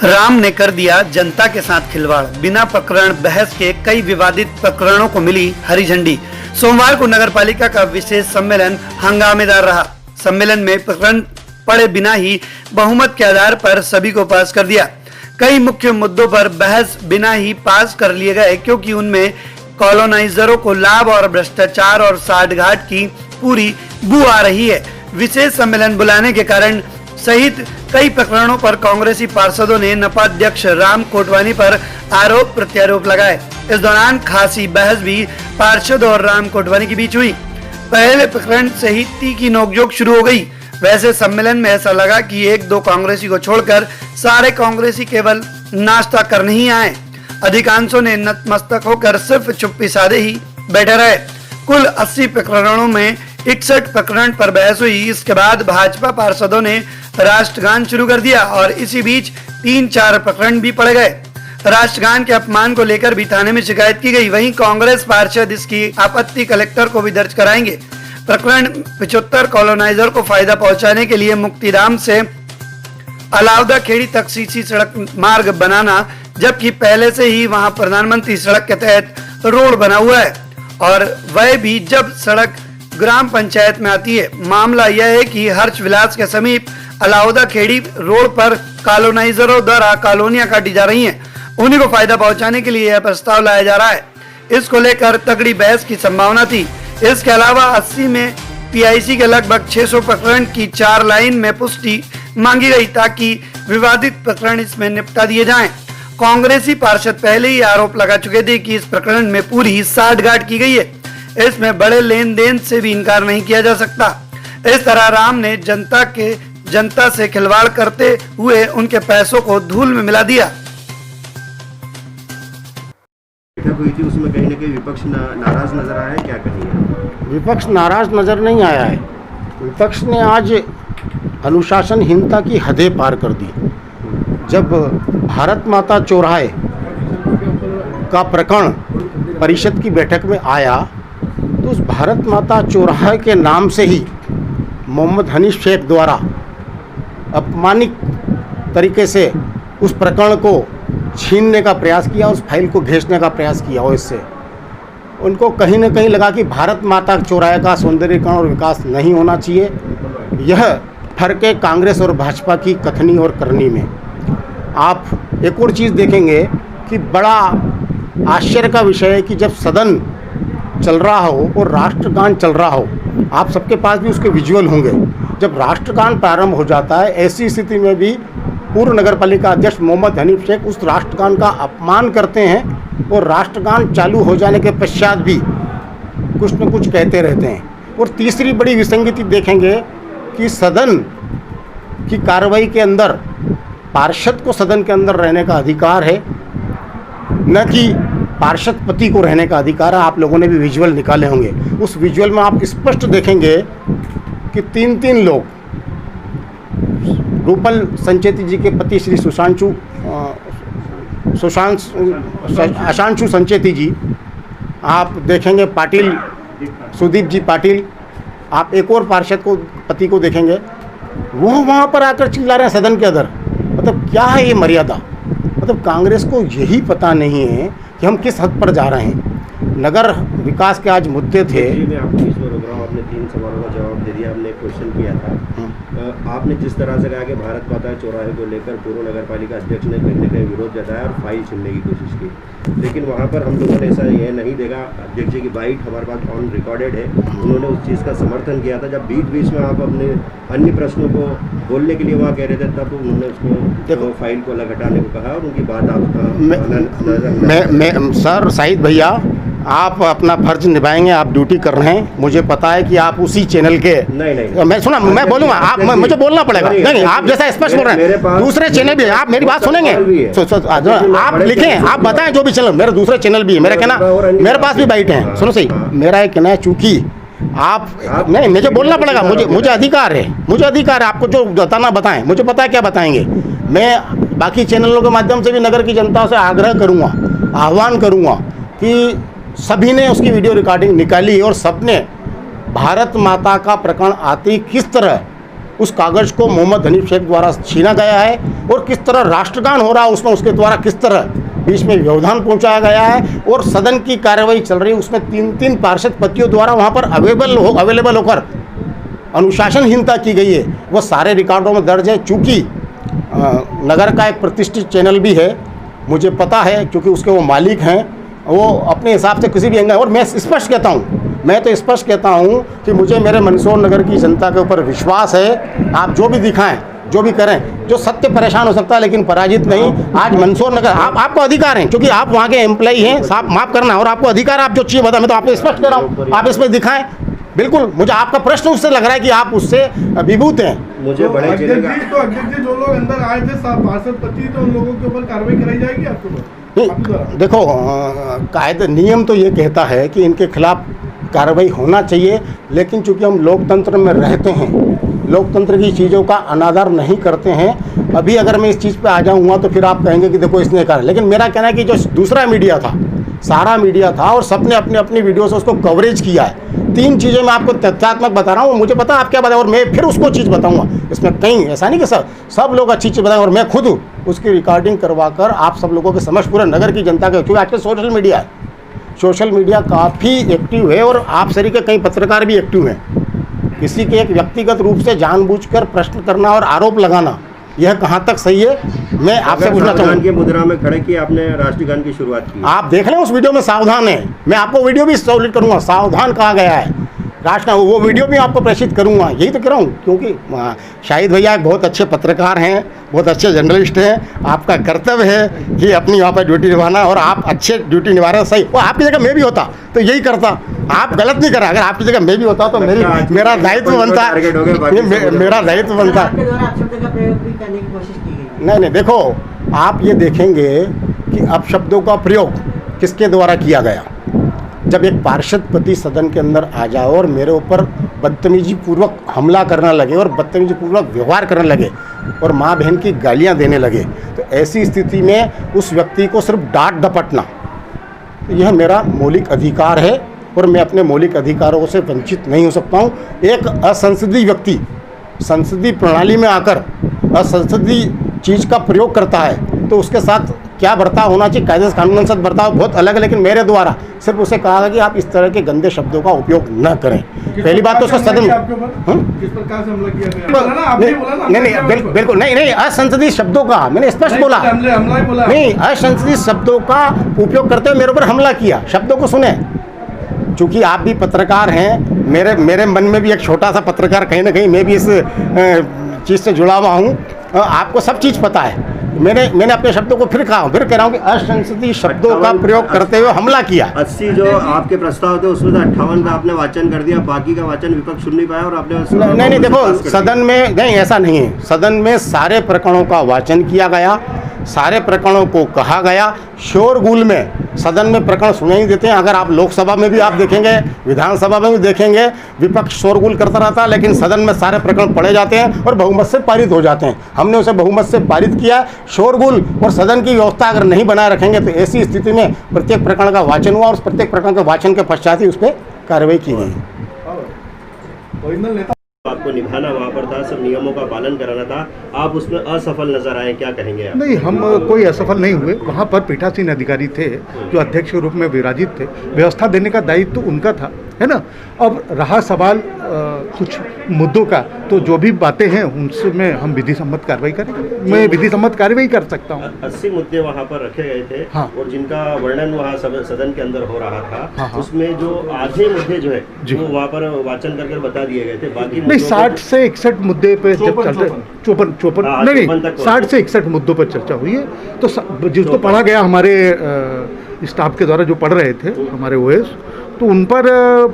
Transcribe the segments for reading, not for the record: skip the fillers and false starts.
राम ने कर दिया जनता के साथ खिलवाड़। बिना प्रकरण बहस के कई विवादित प्रकरणों को मिली हरी झंडी। सोमवार को नगरपालिका का विशेष सम्मेलन हंगामेदार रहा। सम्मेलन में प्रकरण पड़े बिना ही बहुमत के आधार पर सभी को पास कर दिया। कई मुख्य मुद्दों पर बहस बिना ही पास कर लिए गए, क्योंकि उनमें कॉलोनाइजरों को लाभ और भ्रष्टाचार और साठगांठ की पूरी बू आ रही है। विशेष सम्मेलन बुलाने के कारण सहित कई प्रकरणों पर कांग्रेसी पार्षदों ने नपा अध्यक्ष राम कोटवानी पर आरोप प्रत्यारोप लगाए। इस दौरान खासी बहस भी पार्षद और राम कोटवानी के बीच हुई। पहले प्रकरण से ही तीखी नोकझोंक शुरू हो गई। वैसे सम्मेलन में ऐसा लगा कि एक दो कांग्रेसी को छोड़कर सारे कांग्रेसी केवल नाश्ता करने ही आए। अधिकांशों ने नतमस्तक होकर सिर्फ चुप्पी साधे ही बैठे रहे। कुल 80 प्रकरणों में 61 प्रकरण पर बहस हुई। इसके बाद भाजपा पार्षदों ने राष्ट्रगान शुरू कर दिया और इसी बीच 3-4 प्रकरण भी पड़ गए। राष्ट्रगान के अपमान को लेकर भी थाने में शिकायत की गई। वहीं कांग्रेस पार्षद इसकी आपत्ति कलेक्टर को भी दर्ज कराएंगे। प्रकरण 75 कॉलोनाइजर को फायदा पहुंचाने के लिए मुक्तिधाम से अलाउदा खेड़ी तक सीसी सड़क मार्ग बनाना, जबकि पहले से ही वहां प्रधानमंत्री सड़क के तहत रोड बना हुआ है और वह भी जब सड़क ग्राम पंचायत में आती है। मामला यह है कि हर्ष विलास के समीप अलाउदा खेड़ी रोड पर कॉलोनाइजरों द्वारा कॉलोनियां काटी जा रही हैं। उन्हीं को फायदा पहुंचाने के लिए यह प्रस्ताव लाया जा रहा है। इसको लेकर तगड़ी बहस की संभावना थी। इसके अलावा 80 में पीआईसी के लगभग 600 प्रकरण की 4 लाइन में पुष्टि मांगी गई ताकि विवादित प्रकरण इसमें निपटा दिए जाएं। कांग्रेसी पार्षद पहले ही आरोप लगा चुके थे कि इस प्रकरण में पूरी साठगांठ की गई है। इसमें बड़े लेन देन से भी इनकार नहीं किया जा सकता। इस तरह राम ने जनता से खिलवाड़ करते हुए उनके पैसों को धूल में मिला दिया। हुई थी, उसमें कहीं ना कहीं विपक्ष नाराज नजर आया है, क्या कहिए? विपक्ष नाराज नजर नहीं आया है। विपक्ष ने आज अनुशासनहीनता की हदें पार कर दी। जब भारत माता चौराहे का प्रकरण परिषद की बैठक में आया तो उस भारत माता चौराहे के नाम से ही मोहम्मद हनीफ शेख द्वारा अपमानित तरीके से उस प्रकरण को छीनने का प्रयास किया, उस फाइल को घिसने का प्रयास किया। और इससे उनको कहीं न कहीं लगा कि भारत माता चौराहे का सौंदर्यीकरण और विकास नहीं होना चाहिए। यह फर्क है कांग्रेस और भाजपा की कथनी और करनी में। आप एक और चीज़ देखेंगे कि बड़ा आश्चर्य का विषय है कि जब सदन चल रहा हो और राष्ट्रगान चल रहा हो, आप सबके पास भी उसके विजुअल होंगे। जब राष्ट्रगान प्रारंभ हो जाता है, ऐसी स्थिति में भी पूर्व नगरपालिका अध्यक्ष मोहम्मद हनीफ शेख उस राष्ट्रगान का अपमान करते हैं और राष्ट्रगान चालू हो जाने के पश्चात भी कुछ न कुछ कहते रहते हैं। और तीसरी बड़ी विसंगति देखेंगे कि सदन की कार्रवाई के अंदर पार्षद को सदन के अंदर रहने का अधिकार है, न कि पार्षद पति को रहने का अधिकार है। आप लोगों ने भी विजुअल निकाले होंगे। उस विजुअल में आप स्पष्ट देखेंगे कि 3 लोग, रूपल संचेती जी के पति श्री अशांशु संचेती जी, आप देखेंगे पाटिल, सुदीप जी पाटिल, आप एक और पार्षद को पति को देखेंगे, वो वहाँ पर आकर चिल्ला रहे हैं सदन के अंदर। मतलब क्या है ये मर्यादा? मतलब कांग्रेस को यही पता नहीं है कि हम किस हद पर जा रहे हैं। नगर विकास के आज मुद्दे थे। मैं आपको इसमें रोक रहा हूँ, आपने 3 सवालों का जवाब दे दिया। आपने एक क्वेश्चन किया था, आपने जिस तरह से कहा कि भारत माता चौराहे को लेकर पूर्व नगरपालिका अध्यक्ष ने कहीं ना कहीं विरोध जताया और फाइल छीनने की कोशिश की, लेकिन वहाँ पर हम लोगों ने ऐसा यह नहीं देखा। अध्यक्ष जी की बाइट हमारे पास ऑन रिकॉर्डेड है, उन्होंने उस चीज़ का समर्थन किया था। जब बीच में आप अपने अन्य प्रश्नों को बोलने के लिए वहाँ कह रहे थे, तब उन्होंने उसको फाइल को अलग हटाने को कहा और उनकी बात मैं सर शाहिद भैया, आप अपना फर्ज निभाएंगे, आप ड्यूटी कर रहे हैं। मुझे पता है कि आप उसी चैनल के नहीं मैं सुना, मैं बोलूँगा, आप मुझे बोलना पड़ेगा। नहीं, आप जैसा स्पष्ट बोल रहे हैं, दूसरे चैनल भी, आप मेरी बात सुनेंगे, आप लिखें, आप बताएं जो भी चैनल, मेरे दूसरे चैनल भी है, मेरा कहना, मेरे पास भी बाइट है। सुनो सही, मेरा एक कहना है, चूँकि आप नहीं, मुझे बोलना पड़ेगा, मुझे अधिकार है, आपको जो बताना बताएं, मुझे पता है क्या बताएंगे। मैं बाकी चैनलों के माध्यम से भी नगर की जनता से आग्रह करूँगा, आह्वान करूँगा कि सभी ने उसकी वीडियो रिकॉर्डिंग निकाली और सबने भारत माता का प्रकरण आते ही किस तरह उस कागज़ को मोहम्मद हनीफ शेख द्वारा छीना गया है और किस तरह राष्ट्रगान हो रहा है उसमें उसके द्वारा किस तरह बीच में व्यवधान पहुंचाया गया है और सदन की कार्यवाही चल रही है उसमें 3 पार्षद पतियों द्वारा वहाँ पर अवेलेबल होकर अनुशासनहीनता की गई है, वो सारे रिकॉर्डों में दर्ज है। चूँकि नगर का एक प्रतिष्ठित चैनल भी है, मुझे पता है क्योंकि उसके वो मालिक हैं, वो अपने हिसाब से किसी भी एंगल, और मैं स्पष्ट कहता हूँ कि मुझे मेरे मंदसौर नगर की जनता के ऊपर विश्वास है। आप जो भी दिखाएं, जो भी करें, जो सत्य परेशान हो सकता है लेकिन पराजित नहीं। आज मंदसौर नगर आपको अधिकार है क्योंकि आप वहाँ के एम्प्लॉई हैं, साहब माफ़ करना, और आपको अधिकार, आप जो चीज़ बता, मैं तो आपको स्पष्ट कह रहा हूँ, आप इसमें दिखाएं। बिल्कुल, मुझे आपका प्रश्न उससे लग रहा है कि आप उससे विभूत हैं। मुझे बड़े अध्यक्ष जी जो लोग अंदर आए थे पार्षद पति, तो उन लोगों के ऊपर कार्रवाई कराई जाएगी आपके ऊपर? देखो, कायदे नियम तो ये कहता है कि इनके खिलाफ कार्रवाई होना चाहिए, लेकिन चूंकि हम लोकतंत्र में रहते हैं, लोकतंत्र की चीज़ों का अनादर नहीं करते हैं। अभी अगर मैं इस चीज़ पे आ जाऊँगा तो फिर आप कहेंगे कि देखो इसने कहा, लेकिन मेरा कहना है कि जो दूसरा मीडिया था, सारा मीडिया था और सबने अपनी अपनी वीडियो से उसको कवरेज किया है। 3 चीज़ें मैं आपको तथ्यात्मक बता रहा हूँ, मुझे पता आप क्या बताएं और मैं फिर उसको चीज़ बताऊँगा। इसमें कहीं ऐसा नहीं कि सब लोग अच्छी चीज़ बताएं और मैं खुद उसकी रिकॉर्डिंग करवा कर आप सब लोगों के समझ पूरे नगर की जनता के, क्योंकि आजकल सोशल मीडिया काफ़ी एक्टिव है और आप सरी के कई पत्रकार भी एक्टिव हैं। किसी के एक व्यक्तिगत रूप से जानबूझकर प्रश्न करना और आरोप लगाना, यह कहाँ तक सही है, मैं आपसे पूछना चाहूँगा। के मुद्रा में खड़े किए आपने राष्ट्रीय गान की शुरुआत की, आप देख लें उस वीडियो में सावधान है, मैं आपको वीडियो भी सॉलिड करूँगा, सावधान कहा गया है राष्ट्र, वो वीडियो भी आपको प्रेषित करूँगा। यही तो कह रहा हूँ, क्योंकि शाहिद भैया एक बहुत अच्छे पत्रकार हैं, बहुत अच्छे जर्नलिस्ट हैं, आपका कर्तव्य है कि अपनी वहाँ पर ड्यूटी निभाना, और आप अच्छे ड्यूटी निभा रहे हैं, सही। वो आपकी जगह मैं भी होता तो यही करता, आप गलत नहीं करा। अगर आपकी जगह मैं भी होता तो मेरा दायित्व बनता, मेरा दायित्व बनता। नहीं, देखो, आप ये देखेंगे कि अपशब्दों का प्रयोग किसके द्वारा किया गया। जब एक पार्षद पति सदन के अंदर आ जाओ और मेरे ऊपर बदतमीजी पूर्वक हमला करने लगे और बदतमीजी पूर्वक व्यवहार करने लगे और माँ बहन की गालियाँ देने लगे, तो ऐसी स्थिति में उस व्यक्ति को सिर्फ डांट डपटना, तो यह मेरा मौलिक अधिकार है और मैं अपने मौलिक अधिकारों से वंचित नहीं हो सकता हूँ। एक असंसदीय व्यक्ति संसदीय प्रणाली में आकर असंसदीय चीज़ का प्रयोग करता है तो उसके साथ क्या बर्ताव होना चाहिए, कायदे कानून से बर्ताव बहुत अलग है। लेकिन मेरे द्वारा सिर्फ उसे कहा गया कि आप इस तरह के गंदे शब्दों का उपयोग न करें। पहली बात तो उसको सदन किस प्रकार से हमला किया गया? नहीं, बिल्कुल नहीं, असंसदीय शब्दों का मैंने स्पष्ट बोला, नहीं, असंसदीय शब्दों का उपयोग करते हुए मेरे ऊपर हमला किया। शब्दों को सुने, चूँकि आप भी पत्रकार हैं, मेरे मन में भी एक छोटा सा पत्रकार कहीं ना कहीं मैं भी इस चीज़ से जुड़ा हुआ हूँ, आपको सब चीज़ पता है। मैंने अपने शब्दों को फिर कहा हूँ कि असंसदीय शब्दों का प्रयोग करते हुए हमला किया। 80 जो आपके प्रस्ताव थे उसमें से 58 का आपने वाचन कर दिया, बाकी का वाचन विपक्ष सुन नहीं पाया और आपने नहीं, देखो, सदन में नहीं, ऐसा नहीं है। सदन में सारे प्रकरणों का वाचन किया गया, सारे प्रकरणों को कहा गया। शोरगुल में सदन में प्रकरण सुनाई देते हैं। अगर आप लोकसभा में भी आप देखेंगे, विधानसभा में भी देखेंगे, विपक्ष शोरगुल करता रहता है, लेकिन सदन में सारे प्रकरण पढ़े जाते हैं और बहुमत से पारित हो जाते हैं। हमने उसे बहुमत से पारित किया। शोरगुल और सदन की व्यवस्था अगर नहीं बनाए रखेंगे तो ऐसी स्थिति में प्रत्येक प्रकरण का वाचन हुआ और उस प्रत्येक प्रकरण के वाचन के पश्चात ही उस पर कार्रवाई की गई। आपको निभाना वहाँ पर था, सब नियमों का पालन कराना था, आप उसमें असफल नजर आए, क्या कहेंगे आप? नहीं, हम कोई असफल नहीं हुए। वहाँ पर पीठासीन अधिकारी थे जो अध्यक्ष के रूप में विराजित थे, व्यवस्था देने का दायित्व तो उनका था, है ना। अब रहा सवाल कुछ मुद्दों का, तो जो भी बातें हैं उनसे हम विधि सम्मत कार्रवाई करेंगे। मैं विधि सम्मत कार्रवाई कर सकता हूँ। 80 मुद्दे वहाँ पर रखे गए थे। हाँ। और जिनका वर्णन वहाँ सदन के अंदर हो रहा था। हाँ। उसमें जो आधे मुद्दे जो है वो वहाँ पर वाचन करके बता दिए गए थे, बाकी नहीं, 60 से 61 मुद्दे पे जब चलते, 54 नहीं, 60 से 61 मुद्दों पर चर्चा हुई है। तो जिसको पढ़ा गया हमारे स्टाफ के द्वारा, जो पढ़ रहे थे हमारे ओएस, तो उन पर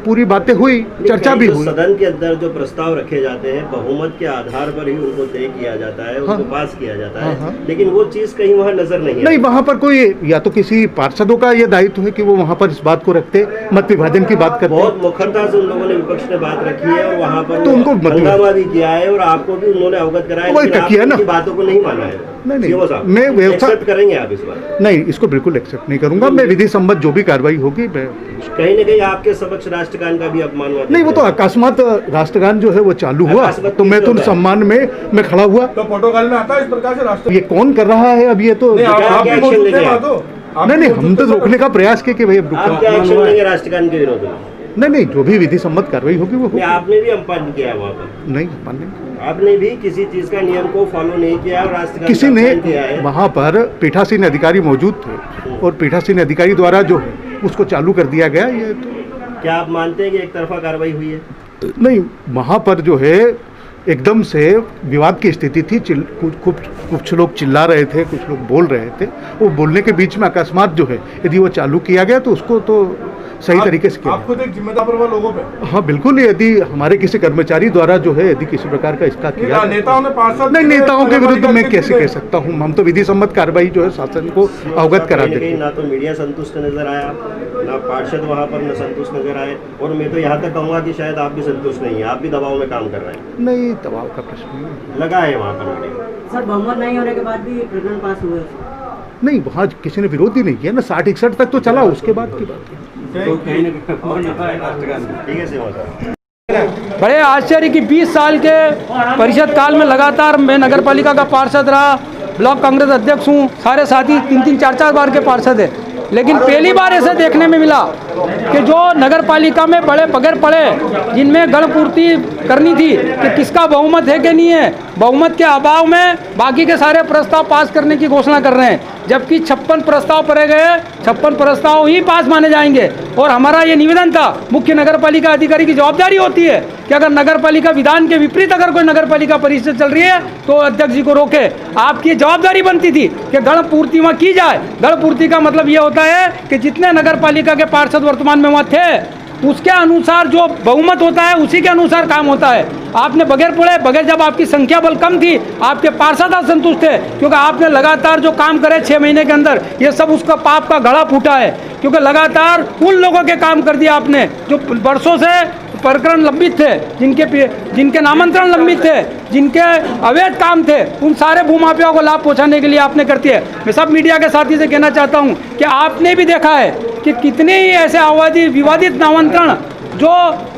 पूरी बातें हुई, चर्चा भी हुई। सदन के अंदर जो प्रस्ताव रखे जाते हैं बहुमत के आधार पर ही उनको तय किया जाता है, उनको पास किया जाता है। लेकिन वो चीज कहीं वहाँ नजर नहीं वहाँ पर कोई, या तो किसी पार्षदों का ये दायित्व है कि वो वहाँ पर इस बात को रखते, मत विभाजन की बात करते। बहुत मुखरता से उन लोगों ने विपक्ष ने बात रखी है और वहाँ पर तो उनको हंगामा भी किया है और आपको भी उन्होंने अवगत कराया, लेकिन बातों को नहीं माना है। नहीं, मैं एक्सेप्ट करेंगे आप इस बार? नहीं, इसको बिल्कुल एक्सेप्ट नहीं करूंगा। मैं विधि सम्मत जो भी कार्रवाई होगी मैं कहीं ना कहीं कहीं आपके समक्ष राष्ट्रगान का भी अपमान हुआ? नहीं, वो तो अकस्मात राष्ट्रगान जो है वो चालू हुआ, अकस्मात तो मैं तो होता है। सम्मान में मैं खड़ा हुआ। तो प्रोटोकॉल में आता है इस प्रकार से राष्ट्र ये कौन कर रहा है अब? ये तो नहीं, आप क्या भी एक्शन मौजूद थे लेंगे वहाँ आप? तो आप नहीं भी नहीं, हम मौजूद तो थे रोकने का प्रयास किए कि भाई अब आप क्या रुको। एक्शन लेंगे राष्ट्रगान के विरोध में? नहीं नहीं, जो भी विधि सम्मत कार्रवाई होगी वो नहीं, होगी। आपने भी अपमान किया है वहाँ पर, नहीं, सम्मान नहीं। आपने भी किसी चीज का नियम को फॉलो नहीं किया और राष्ट्रगान किसी का ने अपमान किया है। वहाँ पर पीठासीन अधिकारी मौजूद थे और पीठासीन अधिकारी द्वारा जो है उसको चालू कर दिया गया। ये तो क्या आप मानते हैं कि एक तरफा कार्रवाई हुई है? नहीं, वहाँ पर जो है एकदम से विवाद की स्थिति थी। कुछ लोग चिल्ला रहे थे, कुछ लोग बोल रहे थे। वो बोलने के बीच में अकस्मात जो है यदि वो चालू किया गया तो उसको तो सही तरीके से किया। आप खुद एक जिम्मेदार पर लोगों पे हाँ बिल्कुल, यदि हमारे किसी कर्मचारी द्वारा जो है यदि किसी प्रकार का इसका किया जाए- नेताओं ने पार्षद नहीं, नेताओं के विरुद्ध मैं कैसे कह सकता हूँ? हम तो विधि सम्मत कार्रवाई जो है शासन को अवगत करा कहीं न देते कहीं हैं। ना तो मीडिया संतुष्ट नजर आया, ना पार्षद वहाँ पर न संतुष्ट नजर आए, और मैं तो यहाँ तक कहूँगा कि शायद आप भी संतुष्ट नहीं है, आप भी दबाव में काम कर रहे हैं। नहीं, दबाव का प्रश्न नहीं है। लगा है वहाँ पर मीडिया। सर, बहुमत नहीं होने के बाद भी प्रकरण पास हुए। नहीं, वहाँ किसी ने विरोध ही नहीं किया ना। 60-61 तक तो चला, उसके बाद की बात है। ठीक है सेवा साहब। बड़े आश्चर्य की 20 साल के परिषद काल में लगातार मैं नगर पालिका का पार्षद रहा, ब्लॉक कांग्रेस अध्यक्ष हूँ, सारे साथी 3-3, 4-4 बार के पार्षद हैं, लेकिन पहली बार ऐसे देखने में मिला कि जो नगर पालिका में बड़े बगैर पड़े, जिनमें गणपूर्ति करनी थी कि किसका बहुमत है कि नहीं है, बहुमत के अभाव में बाकी के सारे प्रस्ताव पास करने की घोषणा कर रहे हैं, जबकि 56 प्रस्ताव पढ़े गए, 56 प्रस्ताव ही पास माने जाएंगे। और हमारा ये निवेदन था, मुख्य नगर पालिका अधिकारी की जवाबदारी होती है कि अगर नगर पालिका विधान के विपरीत अगर कोई नगर पालिका परिषद चल रही है तो अध्यक्ष जी को रोके। आपकी जवाबदारी बनती थी कि गण पूर्ति वहाँ की जाए। गण पूर्ति का मतलब ये होता है कि जितने नगर पालिका के पार्षद वर्तमान में वहाँ थे उसके अनुसार जो बहुमत होता है उसी के अनुसार काम होता है। आपने बगैर पढ़े, बगैर जब आपकी संख्या बल कम थी, आपके पार्षद असंतुष्ट थे क्योंकि आपने लगातार जो काम करे 6 महीने के अंदर, ये सब उसका पाप का घड़ा फूटा है, क्योंकि लगातार उन लोगों के काम कर दिया आपने जो वर्षों से प्रकरण लंबित थे, जिनके नामांतरण लंबित थे, जिनके अवैध काम थे, उन सारे भूमाफियाओं को लाभ पहुंचाने के लिए आपने करती है। मैं सब मीडिया के साथी से कहना चाहता हूं कि आपने भी देखा है कि कितने ही ऐसे विवादित नामांतरण जो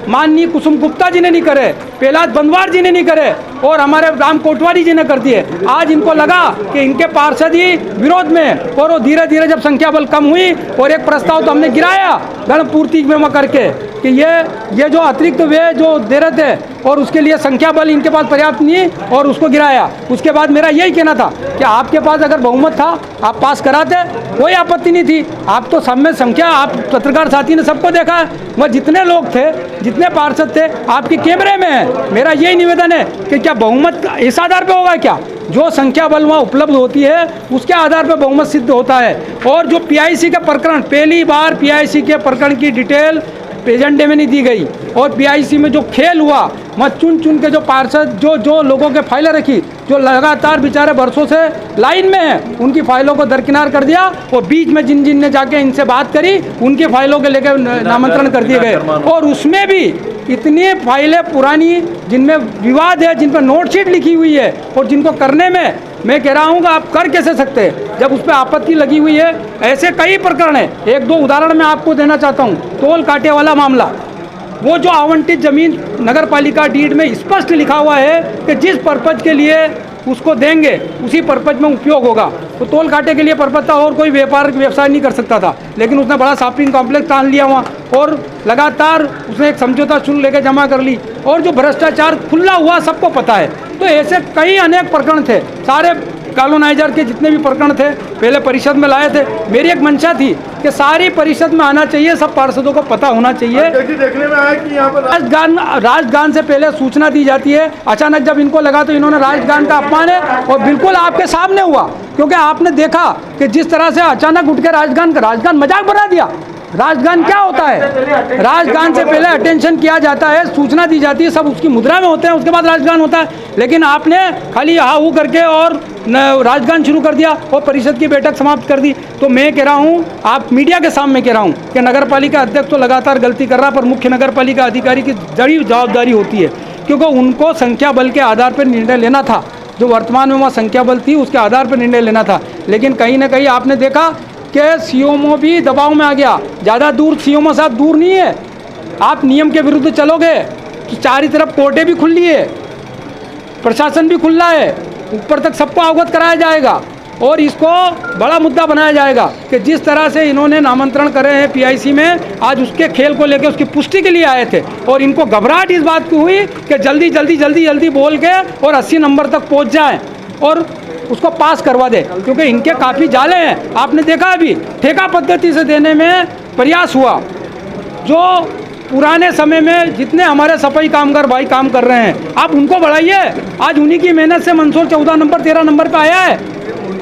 माननीय कुसुम गुप्ता जी ने नहीं करे, प्रहलाद बंदवार जी ने नहीं करे और हमारे राम कोटवारी जी ने कर दिए। आज इनको लगा कि इनके पार्षद ही विरोध में, और वो धीरे धीरे जब संख्या बल कम हुई और एक प्रस्ताव तो हमने गिराया गण पूर्ति में करके कि ये जो अतिरिक्त वे जो दे रहे थे और उसके लिए संख्या बल इनके पास पर्याप्त नहीं और उसको गिराया। उसके बाद मेरा यही कहना था कि आपके पास अगर बहुमत था आप पास कराते, कोई आपत्ति नहीं थी। आप तो सब में संख्या, आप पत्रकार साथी ने सबको देखा है, वह जितने लोग थे, जितने पार्षद थे आपके कैमरे में है। मेरा यही निवेदन है कि क्या बहुमत इस आधार पर होगा? क्या जो संख्या बल वहाँ उपलब्ध होती है उसके आधार पर बहुमत सिद्ध होता है। और जो PIC के प्रकरण, पहली बार PIC के प्रकरण की डिटेल एजेंडे में नहीं दी गई और PIC में जो खेल हुआ, वहाँ चुन चुन के जो पार्षद जो लोगों के फाइलें रखी, जो लगातार बेचारे वर्षों से लाइन में हैं, उनकी फाइलों को दरकिनार कर दिया और बीच में जिन ने जाके इनसे बात करी उनकी फाइलों के लेकर नामांतरण कर दिए गए। और उसमें भी इतनी फाइलें पुरानी जिनमें विवाद है, जिन पर नोटशीट लिखी हुई है और जिनको करने में मैं कह रहा हूँ कि आप कर कैसे सकते हैं जब उस पर आपत्ति लगी हुई है। ऐसे कई प्रकरण हैं, 1-2 उदाहरण मैं आपको देना चाहता हूँ। टोल कांटे वाला मामला, वो जो आवंटित जमीन नगर पालिका डीड में स्पष्ट लिखा हुआ है कि जिस पर्पज के लिए उसको देंगे उसी पर्पज में उपयोग होगा। तो टोल कांटे के लिए पर्पज था और कोई व्यवसाय नहीं कर सकता था, लेकिन उसने बड़ा शॉपिंग कॉम्प्लेक्स तान लिया वहाँ और लगातार उसने एक समझौता शुल्क लेकर जमा कर ली और जो भ्रष्टाचार खुला हुआ सबको पता है। तो ऐसे कई अनेक प्रकरण थे, सारे कॉलोनाइजर के जितने भी प्रकरण थे पहले परिषद में लाए थे। मेरी एक मंशा थी कि सारी परिषद में आना चाहिए, सब पार्षदों को पता होना चाहिए। देखने में आया कि यहाँ पर राजगान से पहले सूचना दी जाती है। अचानक जब इनको लगा तो इन्होंने राजगान का अपमान है और बिल्कुल आपके सामने हुआ, क्योंकि आपने देखा कि जिस तरह से अचानक उठ के राजगान मजाक बना दिया। राजगान क्या होता है? राजगान से पहले अटेंशन किया जाता है, सूचना दी जाती है, सब उसकी मुद्रा में होते हैं, उसके बाद राजगान होता है। लेकिन आपने खाली हा हू करके और राजगान शुरू कर दिया और परिषद की बैठक समाप्त कर दी। तो मैं कह रहा हूँ, आप मीडिया के सामने कह रहा हूँ कि नगर पालिका अध्यक्ष तो लगातार गलती कर रहा, पर मुख्य नगर पालिका अधिकारी की बड़ी जवाबदारी होती है, क्योंकि उनको संख्या बल के आधार पर निर्णय लेना था। जो वर्तमान में वहाँ संख्या बल थी उसके आधार पर निर्णय लेना था। लेकिन कहीं ना कहीं आपने देखा उसके सीओमओ भी दबाव में आ गया। ज़्यादा दूर सीओमओ साहब दूर नहीं है, आप नियम के विरुद्ध चलोगे तो चारों तरफ कोर्टें भी खुली है, प्रशासन भी खुला है, ऊपर तक सबको अवगत कराया जाएगा और इसको बड़ा मुद्दा बनाया जाएगा कि जिस तरह से इन्होंने नामांतरण करे हैं पीआईसी में, आज उसके खेल को लेकर उसकी पुष्टि के लिए आए थे और इनको घबराहट इस बात की हुई कि जल्दी जल्दी जल्दी जल्दी बोल के और 80 नंबर तक पहुंच जाएं और उसको पास करवा दे, क्योंकि इनके काफ़ी जाले हैं। आपने देखा अभी ठेका पद्धति से देने में प्रयास हुआ, जो पुराने समय में जितने हमारे सफाई कामगार भाई काम कर रहे हैं आप उनको बढ़ाइए। आज उन्हीं की मेहनत से मंदसौर 14 नंबर 13 नंबर पे आया है,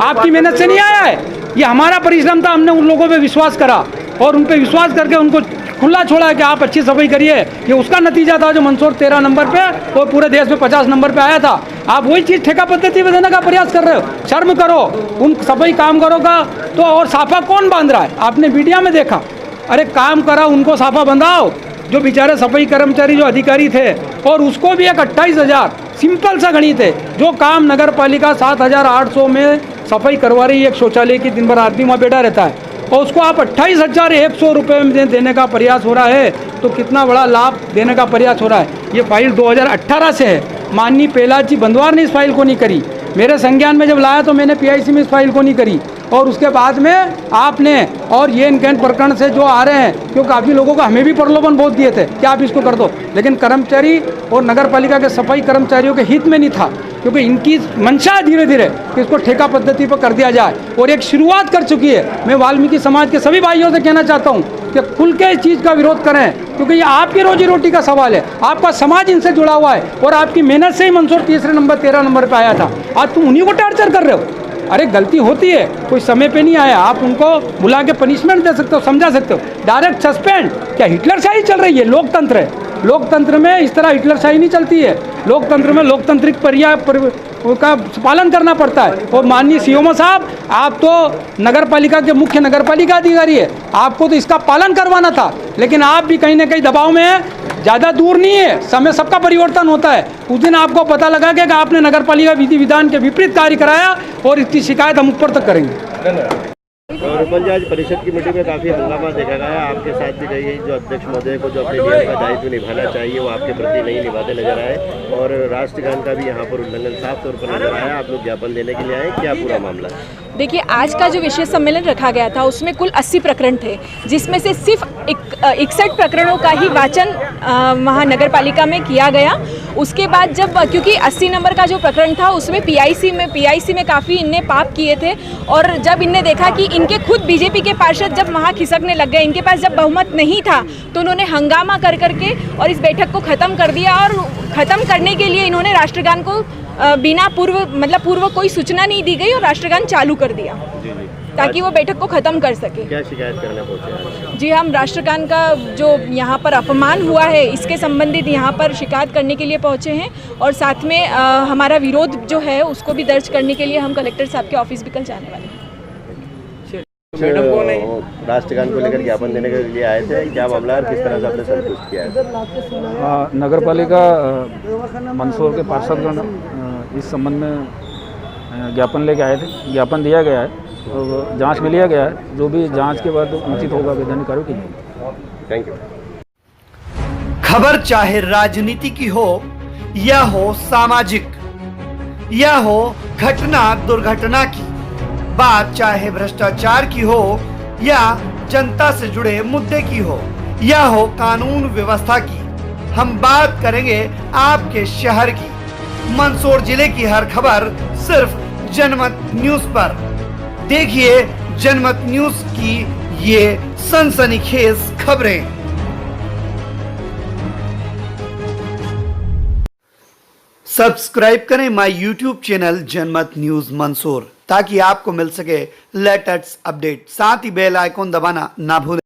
आपकी मेहनत से नहीं आया है। ये हमारा परिश्रम था, हमने उन लोगों पे विश्वास करा और उन पे विश्वास करके उनको खुला छोड़ा कि आप अच्छी सफाई करिए। ये उसका नतीजा था जो मंदसौर 13 नंबर पे और पूरे देश में 50 नंबर पे आया था। आप वही चीज़ ठेका पद्धति में देने का प्रयास कर रहे हो। शर्म करो उन सफाई कामगारों का। तो और साफा कौन बांध रहा है, आपने मीडिया में देखा। अरे काम करा उनको साफा बंधाओ, जो बेचारे सफाई कर्मचारी जो अधिकारी थे, और उसको भी एक 28,000 सिंपल सा गणित है। जो काम नगर पालिका 7,800 में सफाई करवा रही है, एक शौचालय की दिन भर आदमी वहाँ बैठा रहता है और उसको आप 28,100 रुपये में देने का प्रयास हो रहा है, तो कितना बड़ा लाभ देने का प्रयास हो रहा है। ये फाइल 2018 से है, माननीय प्रहलाद जी बंदवार ने इस फाइल को नहीं करी। मेरे संज्ञान में जब लाया तो मैंने पीआईसी में इस फाइल को नहीं करी और उसके बाद में आपने और ये इनकैन प्रकरण से जो आ रहे हैं, क्योंकि काफ़ी लोगों को हमें भी प्रलोभन बहुत दिए थे कि आप इसको कर दो, लेकिन कर्मचारी और नगर पालिका के सफाई कर्मचारियों के हित में नहीं था, क्योंकि इनकी मंशा धीरे धीरे कि इसको ठेका पद्धति पर कर दिया जाए और एक शुरुआत कर चुकी है। मैं वाल्मीकि समाज के सभी भाइयों से कहना चाहता हूँ कि खुल के इस चीज़ का विरोध करें, क्योंकि ये आपकी रोजी रोटी का सवाल है, आपका समाज इनसे जुड़ा हुआ है और आपकी मेहनत से ही मंदसौर 3 नंबर 13 नंबर पर आया था। आज तुम उन्हीं को टार्चर कर रहे हो। अरे गलती होती है, कोई समय पे नहीं आया, आप उनको बुला के पनिशमेंट दे सकते हो, समझा सकते हो। डायरेक्ट सस्पेंड क्या हिटलरशाही चल रही है? लोकतंत्र है, लोकतंत्र में इस तरह हिटलरशाही नहीं चलती है। लोकतंत्र में लोकतांत्रिक का पालन करना पड़ता है। और माननीय सीओमओ साहब, आप तो नगर पालिका के मुख्य नगर पालिका अधिकारी है, आपको तो इसका पालन करवाना था, लेकिन आप भी कहीं ना कहीं दबाव में है। ज़्यादा दूर नहीं है, समय सबका परिवर्तन होता है। उस दिन आपको पता लगा कि आपने नगर पालिका विधि विधान के विपरीत कार्य कराया और इसकी शिकायत हम ऊपर तक करेंगे। रूपल जी, आज परिषद की मीटिंग में काफ़ी हंगामा देखा गया। आपके साथ भी कही जो अध्यक्ष महोदय को जो अपने नियम का दायित्व निभाना चाहिए वो आपके प्रति नहीं निभाते नजर आए और राष्ट्रगान का भी यहाँ पर उल्लंघन साफ तौर पर नजर आया। आप लोग ज्ञापन देने के लिए आए, क्या पूरा मामला है? देखिए, आज का जो विशेष सम्मेलन रखा गया था उसमें कुल 80 प्रकरण थे, जिसमें से सिर्फ 61 प्रकरणों का ही वाचन वहाँ नगर पालिका में किया गया। उसके बाद जब, क्योंकि 80 नंबर का जो प्रकरण था उसमें पीआईसी में काफ़ी इनने पाप किए थे और जब इनने देखा कि इनके खुद बीजेपी के पार्षद जब वहाँ खिसकने लग गए, इनके पास जब बहुमत नहीं था, तो उन्होंने हंगामा कर करके और इस बैठक को ख़त्म कर दिया। और ख़त्म करने के लिए इन्होंने राष्ट्रगान को बिना पूर्व कोई सूचना नहीं दी गई और राष्ट्रगान चालू कर दिया ताकि वो बैठक को ख़त्म कर सके। क्या शिकायत करने पहुंचे? जी, हम राष्ट्रगान का जो यहाँ पर अपमान हुआ है इसके संबंधित यहाँ पर शिकायत करने के लिए पहुँचे हैं और साथ में हमारा विरोध जो है उसको भी दर्ज करने के लिए हम कलेक्टर साहब के ऑफिस भी कल जाने वाले हैं। राष्ट्रगान को लेकर ज्ञापन देने के लिए आए थे, क्या मामला है, किस तरह से आपने संतुष्ट किया है? नगर पालिका मंदसौर के पार्षदगण इस संबंध में ज्ञापन लेके आए थे। ज्ञापन दिया गया है और जांच में लिया गया है, जो भी जांच के बाद उचित होगा वैधानिक कार्रवाई की जाएगी। Thank you. खबर चाहे राजनीति की हो या हो सामाजिक या हो घटना दुर्घटना की, बात चाहे भ्रष्टाचार की हो या जनता से जुड़े मुद्दे की हो या हो कानून व्यवस्था की, हम बात करेंगे आपके शहर की। मंदसौर जिले की हर खबर सिर्फ जनमत न्यूज पर। देखिए जनमत न्यूज की ये सनसनीखेज खबरें। सब्सक्राइब करें माय यूट्यूब चैनल जनमत न्यूज मंदसौर ताकि आपको मिल सके लेटेस्ट अपडेट। साथ ही बेल आइकॉन दबाना ना भूलें।